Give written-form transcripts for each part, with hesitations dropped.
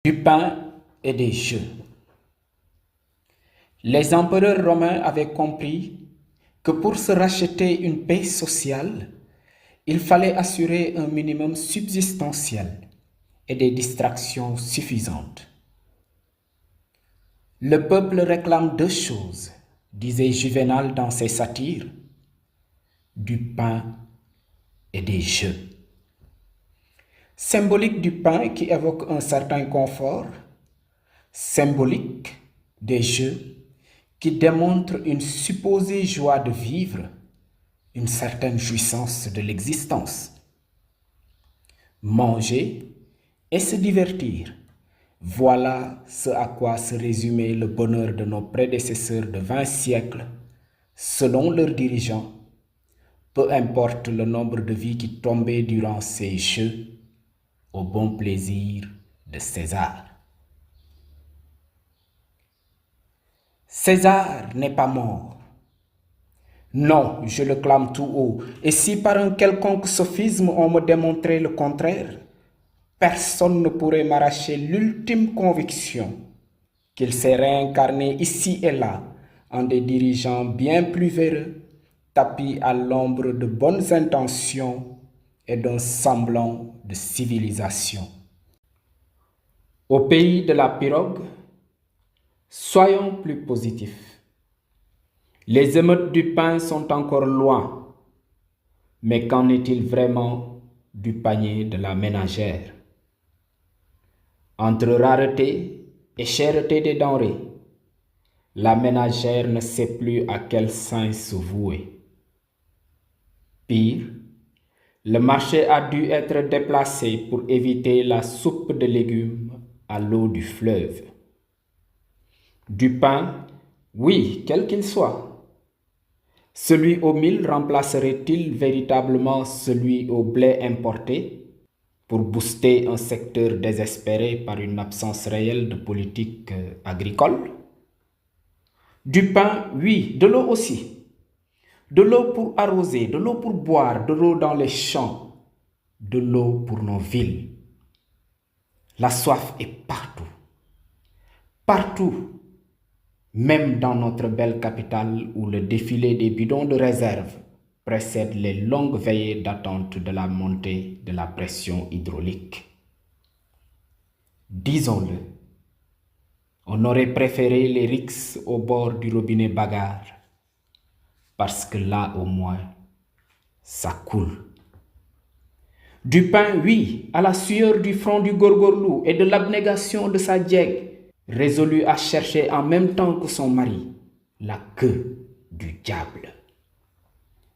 Du pain et des jeux. Les empereurs romains avaient compris que pour se racheter une paix sociale, il fallait assurer un minimum subsistentiel et des distractions suffisantes. Le peuple réclame deux choses, disait Juvénal dans ses satires, du pain et des jeux. Symbolique du pain qui évoque un certain confort, symbolique des jeux qui démontrent une supposée joie de vivre, une certaine jouissance de l'existence. Manger et se divertir, voilà ce à quoi se résumait le bonheur de nos prédécesseurs de 20 siècles, selon leurs dirigeants, peu importe le nombre de vies qui tombaient durant ces jeux, au bon plaisir de César. César n'est pas mort. Non, je le clame tout haut, et si par un quelconque sophisme on me démontrait le contraire, personne ne pourrait m'arracher l'ultime conviction qu'il s'est réincarné ici et là en des dirigeants bien plus véreux, tapis à l'ombre de bonnes intentions et d'un semblant de civilisation. Au pays de la pirogue, soyons plus positifs. Les émeutes du pain sont encore loin, mais qu'en est-il vraiment du panier de la ménagère? Entre rareté et cherté des denrées, la ménagère ne sait plus à quel sein se vouer. Pire, le marché a dû être déplacé pour éviter la soupe de légumes à l'eau du fleuve. Du pain, oui, quel qu'il soit. Celui au mil remplacerait-il véritablement celui au blé importé pour booster un secteur désespéré par une absence réelle de politique agricole? Du pain, oui, de l'eau aussi. De l'eau pour arroser, de l'eau pour boire, de l'eau dans les champs, de l'eau pour nos villes. La soif est partout. Partout. Même dans notre belle capitale où le défilé des bidons de réserve précède les longues veillées d'attente de la montée de la pression hydraulique. Disons-le, on aurait préféré les rixes au bord du robinet bagarre, parce que là au moins, ça coule. Du pain, oui, à la sueur du front du gorgorlou et de l'abnégation de sa diègue, résolu à chercher en même temps que son mari la queue du diable.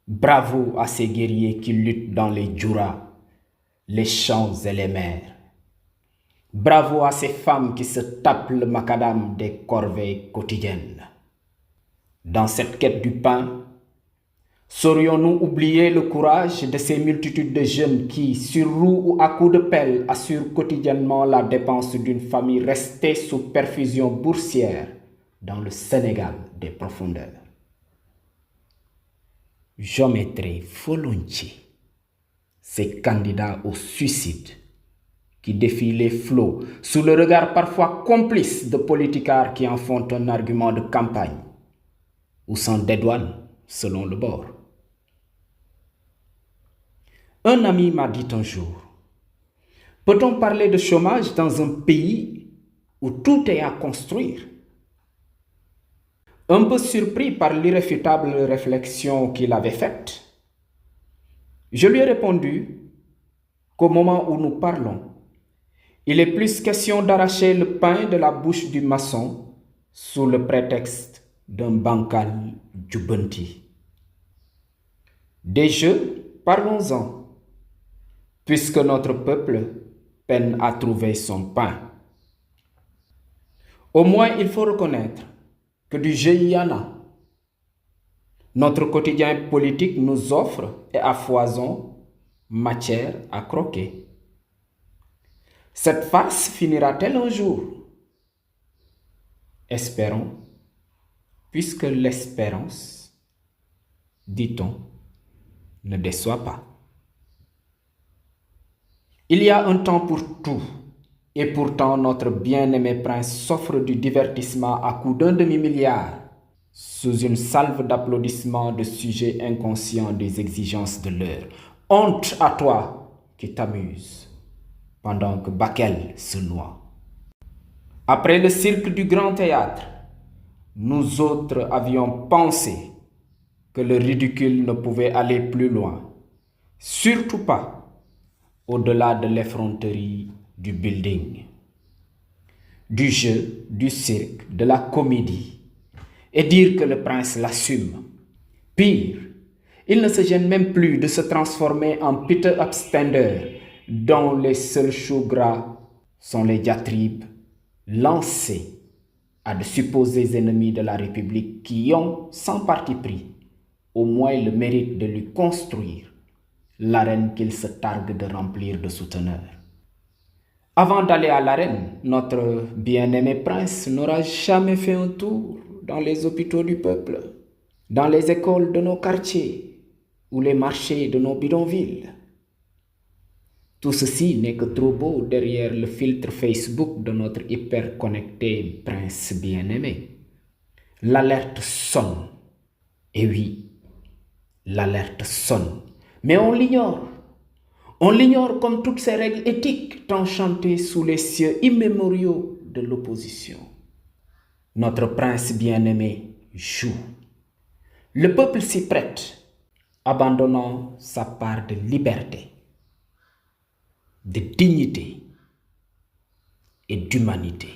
Bravo à ces guerriers qui luttent dans les djuras, les champs et les mers. Bravo à ces femmes qui se tapent le macadam des corvées quotidiennes. Dans cette quête du pain, saurions-nous oublier le courage de ces multitudes de jeunes qui, sur roue ou à coups de pelle, assurent quotidiennement la dépense d'une famille restée sous perfusion boursière dans le Sénégal des profondeurs? J'omettrai volontiers ces candidats au suicide qui défient les flots sous le regard parfois complice de politicards qui en font un argument de campagne ou s'en dédouanent selon le bord. Un ami m'a dit un jour, peut-on parler de chômage dans un pays où tout est à construire? Un peu surpris par l'irréfutable réflexion qu'il avait faite, je lui ai répondu qu'au moment où nous parlons, il est plus question d'arracher le pain de la bouche du maçon sous le prétexte d'un bancal Djoubanti. Des jeux, parlons-en, puisque notre peuple peine à trouver son pain. Au moins, il faut reconnaître que du jeu il y en a. Notre quotidien politique nous offre, et à foison, matière à croquer. Cette farce finira-t-elle un jour? Espérons, puisque l'espérance, dit-on, ne déçoit pas. Il y a un temps pour tout. Et pourtant, notre bien-aimé prince s'offre du divertissement à coût d'un demi-milliard, sous une salve d'applaudissements de sujets inconscients des exigences de l'heure. Honte à toi qui t'amuses, pendant que Bakel se noie. Après le cirque du Grand Théâtre, nous autres avions pensé que le ridicule ne pouvait aller plus loin, surtout pas au-delà de l'effronterie du building, du jeu, du cirque, de la comédie, et dire que le prince l'assume. Pire, il ne se gêne même plus de se transformer en Peter Upstander, dont les seuls choux gras sont les diatribes lancées à de supposés ennemis de la République qui ont, sans parti pris, au moins le mérite de lui construire l'arène qu'il se targue de remplir de souteneurs. Avant d'aller à l'arène, notre bien-aimé prince n'aura jamais fait un tour dans les hôpitaux du peuple, dans les écoles de nos quartiers ou les marchés de nos bidonvilles. Tout ceci n'est que trop beau derrière le filtre Facebook de notre hyper connecté prince bien-aimé. L'alerte sonne. Et oui, l'alerte sonne. Mais on l'ignore. On l'ignore comme toutes ces règles éthiques tant chantées sous les cieux immémoriaux de l'opposition. Notre prince bien-aimé joue. Le peuple s'y prête, abandonnant sa part de liberté, de dignité et d'humanité.